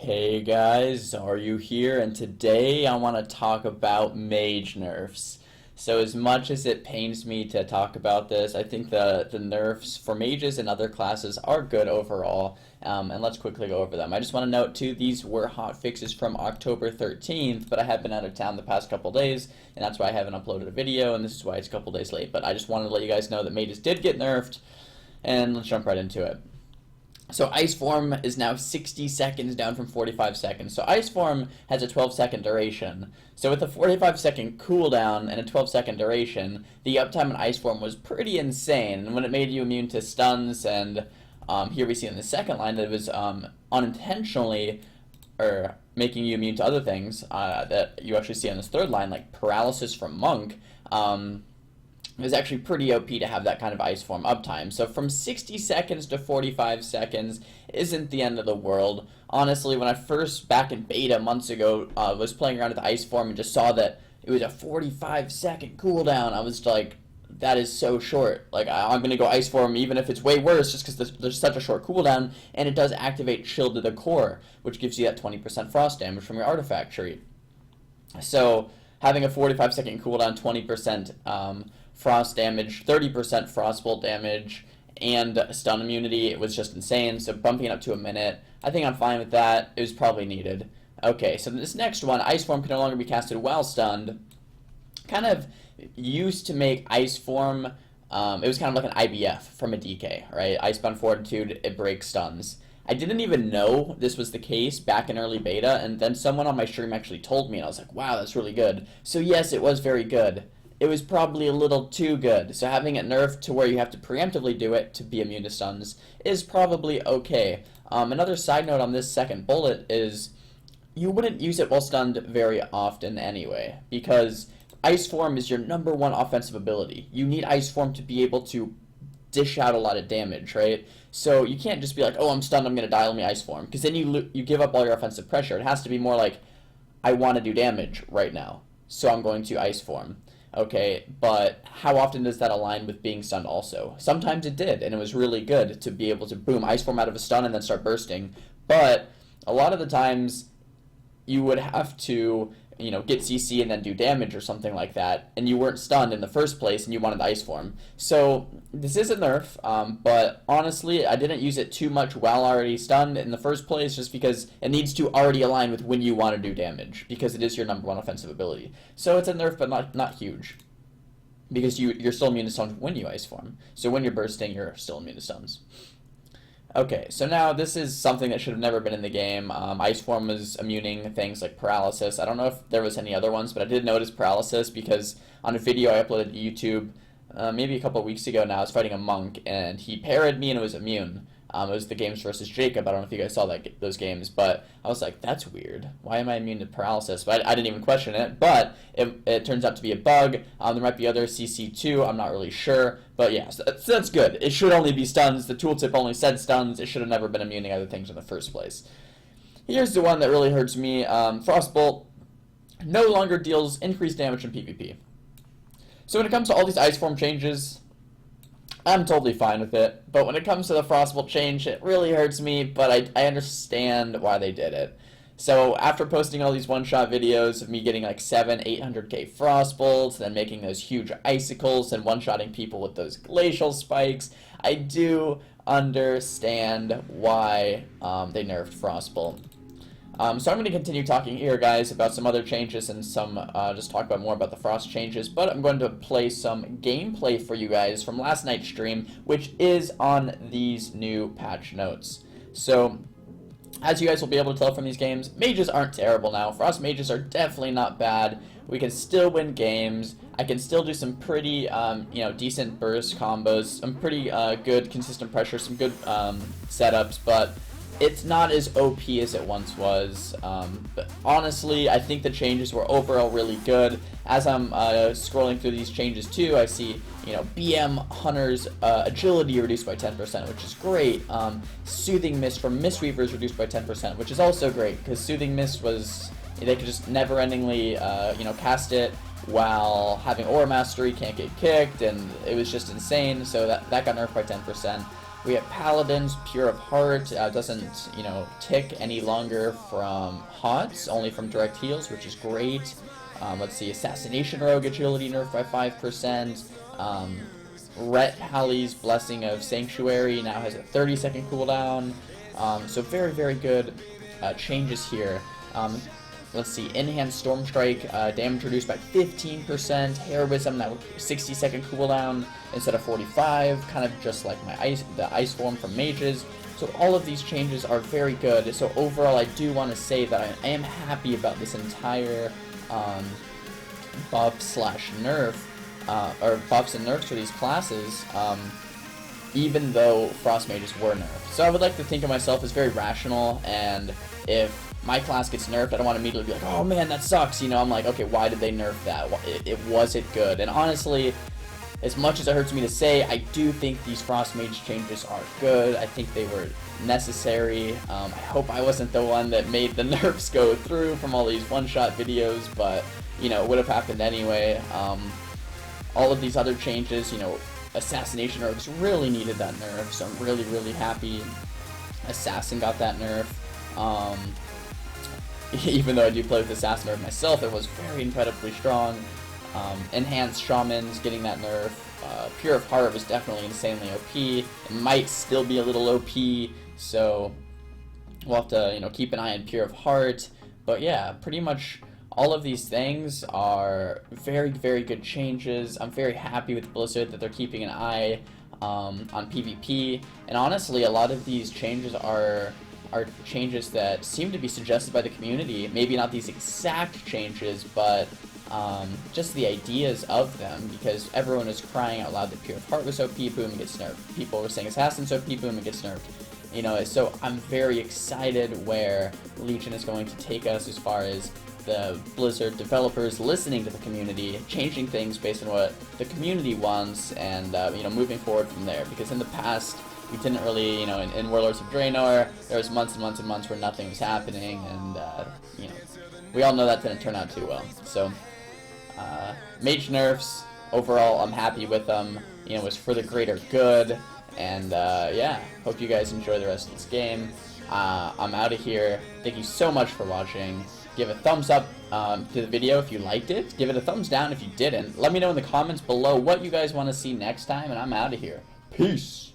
Hey guys, Xaryu here, and today I want to talk about Mage Nerfs. So as much as it pains me to talk about this, I think the nerfs for mages and other classes are good overall, and let's quickly go over them. I just want to note too, these were hot fixes from October 13th, but I have been out of town the past couple days, and that's why I haven't uploaded a video, and this is why it's a couple days late. But I just wanted to let you guys know that mages did get nerfed, and let's jump right into it. So Ice Form is now 60 seconds down from 45 seconds. So Ice Form has a 12-second duration. So with a 45-second cooldown and a 12-second duration, the uptime on Ice Form was pretty insane. And when it made you immune to stuns, and here we see in the second line that it was unintentionally or making you immune to other things that you actually see on this third line, like paralysis from Monk. It was actually pretty OP to have that kind of Ice Form uptime. So from 60 seconds to 45 seconds isn't the end of the world. Honestly, when I first, back in beta months ago, was playing around with Ice Form and just saw that it was a 45-second cooldown, I was like, that is so short. Like, I'm going to go Ice Form even if it's way worse just because there's such a short cooldown, and it does activate Shield to the Core, which gives you that 20% frost damage from your artifact tree. So having a 45-second cooldown, 20% frost damage, 30% frostbolt damage, and stun immunity, it was just insane. So bumping it up to a minute, I think I'm fine with that. It was probably needed. Okay, so this next one, Ice Form can no longer be casted while stunned. Kind of used to make Ice Form, it was kind of like an IBF from a DK, right? Icebound Fortitude, it breaks stuns. I didn't even know this was the case back in early beta, and then someone on my stream actually told me, and I was like, wow, that's really good. So yes, it was very good. It was probably a little too good. So having it nerfed to where you have to preemptively do it to be immune to stuns is probably okay. Another side note on this second bullet is you wouldn't use it while stunned very often anyway, because Ice Form is your #1 offensive ability. You need Ice Form to be able to dish out a lot of damage, right? So you can't just be like, oh, I'm stunned, I'm going to dial me Ice Form, because then you give up all your offensive pressure. It has to be more like, I want to do damage right now, so I'm going to Ice Form. Okay, but how often does that align with being stunned also? Sometimes it did, and it was really good to be able to boom Ice Form out of a stun and then start bursting. But a lot of the times you would have to, get CC and then do damage or something like that, and you weren't stunned in the first place and you wanted Ice Form. So this is a nerf, but honestly, I didn't use it too much while already stunned in the first place, just because it needs to already align with when you want to do damage, because it is your #1 offensive ability. So it's a nerf, but not huge, because you're still immune to stuns when you Ice Form. So when you're bursting, you're still immune to stuns. Okay, so now this is something that should have never been in the game. Ice Form was immuning things like paralysis. I don't know if there was any other ones, but I did notice paralysis because on a video I uploaded to YouTube maybe a couple of weeks ago now, I was fighting a monk, and he parried me and it was immune. It was the games versus Jacob. I don't know if you guys saw those games, but I was like, that's weird. Why am I immune to paralysis? But I didn't even question it, but it turns out to be a bug. There might be other CC2, I'm not really sure, but yeah, so that's good. It should only be stuns. The tooltip only said stuns. It should have never been immune to other things in the first place. Here's the one that really hurts me. Frostbolt no longer deals increased damage in PvP. So when it comes to all these Ice Form changes, I'm totally fine with it, but when it comes to the Frostbolt change, it really hurts me, but I understand why they did it. So after posting all these one-shot videos of me getting like 800k Frostbolts, then making those huge icicles and one-shotting people with those glacial spikes, I do understand why they nerfed Frostbolt. So I'm going to continue talking here, guys, about some other changes and just talk about more about the Frost changes, but I'm going to play some gameplay for you guys from last night's stream, which is on these new patch notes. So, as you guys will be able to tell from these games, mages aren't terrible now. Frost mages are definitely not bad. We can still win games. I can still do some pretty, decent burst combos, some pretty good consistent pressure, some good setups, but it's not as OP as it once was, but honestly, I think the changes were overall really good. As I'm scrolling through these changes too, I see, BM Hunter's agility reduced by 10%, which is great. Soothing Mist from Mistweavers reduced by 10%, which is also great, because Soothing Mist was, they could just never-endingly, cast it while having Aura Mastery, can't get kicked, and it was just insane, so that got nerfed by 10%. We have Paladins, Pure of Heart, doesn't, you know, tick any longer from HOTS, only from direct heals, which is great. Let's see, Assassination Rogue agility nerfed by 5%. Ret Halli's Blessing of Sanctuary now has a 30-second cooldown. So very, very good changes here. Let's see, Enhanced Storm Strike, damage reduced by 15%. Heroism, now 60-second cooldown instead of 45, kind of just like the Ice form from Mages. So all of these changes are very good. So overall, I do want to say that I am happy about this entire buff/nerf, or buffs and nerfs for these classes, even though Frost Mages were nerfed. So I would like to think of myself as very rational, and if my class gets nerfed, I don't want to immediately be like, oh man, that sucks, you know. I'm like, okay, why did they nerf that? Was it good? And honestly, as much as it hurts me to say, I do think these Frost Mage changes are good. I think they were necessary. I hope I wasn't the one that made the nerfs go through from all these one-shot videos, but, you know, it would have happened anyway. All of these other changes, you know, Assassination Rogues really needed that nerf, so I'm really, really happy Assassin got that nerf. Even though I do play with Assassin Nerf myself, it was very incredibly strong. Enhanced Shamans getting that nerf. Pure of Heart was definitely insanely OP. It might still be a little OP, so we'll have to, you know, keep an eye on Pure of Heart. But yeah, pretty much all of these things are very, very good changes. I'm very happy with Blizzard that they're keeping an eye on PvP. And honestly, a lot of these changes are changes that seem to be suggested by the community. Maybe not these exact changes, but just the ideas of them, because everyone is crying out loud that Pure of Heart was OP, boom, it gets nerfed. People were saying Assassin's OP, boom, it gets nerfed. You know, so I'm very excited where Legion is going to take us as far as the Blizzard developers listening to the community, changing things based on what the community wants, and you know, moving forward from there. Because in the past, we didn't really, you know, in Warlords of Draenor, there was months and months and months where nothing was happening, and you know, we all know that didn't turn out too well. So, Mage Nerfs, overall, I'm happy with them. You know, it was for the greater good, and yeah, hope you guys enjoy the rest of this game. I'm out of here. Thank you so much for watching. Give a thumbs up to the video if you liked it. Give it a thumbs down if you didn't. Let me know in the comments below what you guys want to see next time, and I'm out of here. Peace!